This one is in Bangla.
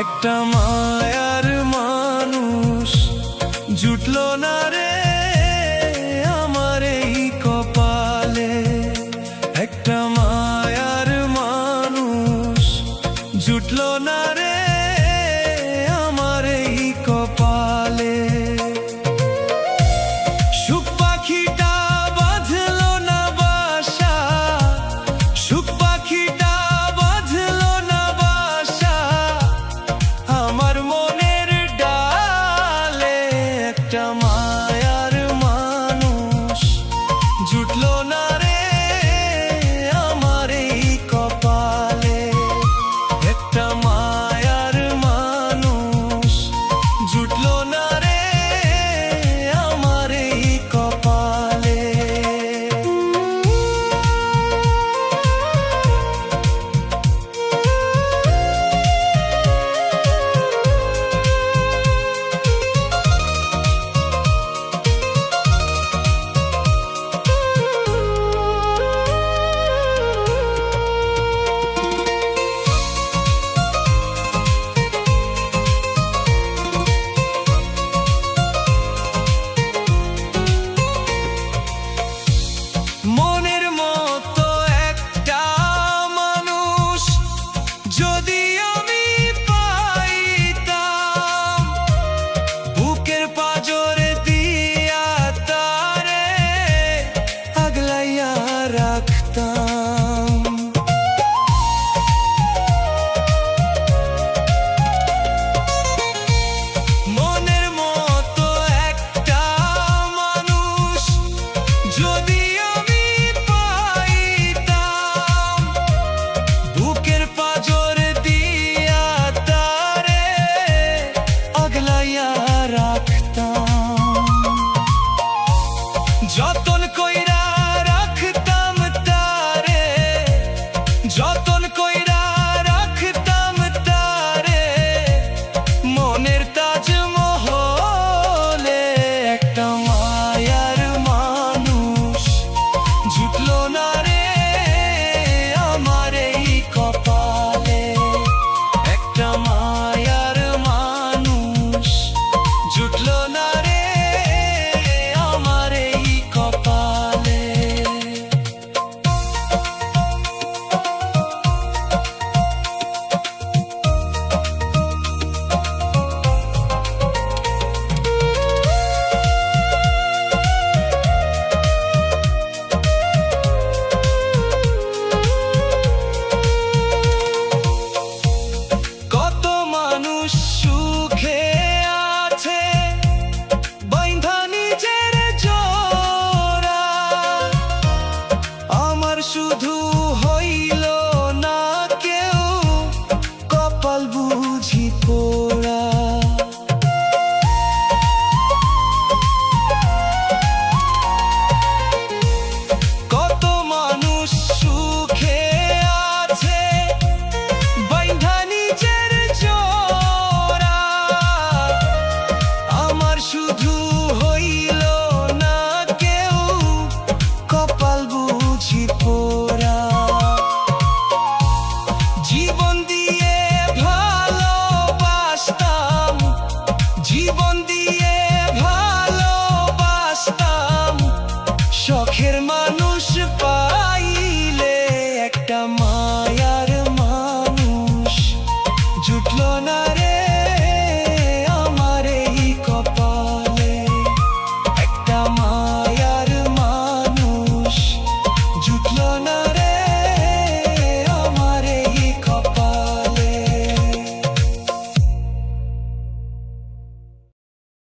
একটা মায়ার মানুষ জুটলো না রে আমার এই কপালে। একটা মায়ার মানুষ জুটলো না রে আমার এই কপালে। সুখ পাখিটা বাঁধলো না বাসা, সুখ পাখিটা বাঁধলো না বাসা আমার মনের ডালে। একটা মায়ার মানুষ জুটলো না রে আমার এই কপালে। একটা মায়ার মানুষ জুটলো না রে আমার এই কপালে। মনের মতো একটা মানুষ যদি আমি পাইতাম, বুকের পাঁজরে দিয়া তারে আগলাইয়া রাখতাম। মনের মতো একটা মানুষ যদি বুকের পাঁজরে দিয়া তারে আগলাইয়া রাখতাম। যতন কইরা রাখতাম তারে, যতন কইরা রাখতাম তারে মনের তাজমহলে। একটা মায়ার মানুষ জুটলো না রে আমার এই কপালে। একটা মায়ার মানুষ জুটলো না রে আমার এই কপালে। কত মানুষ সুখে আছে বাইন্ধা নিজের জোড়া, আমার শুধু হইল না কেউ কপাল বুঝি পোড়া।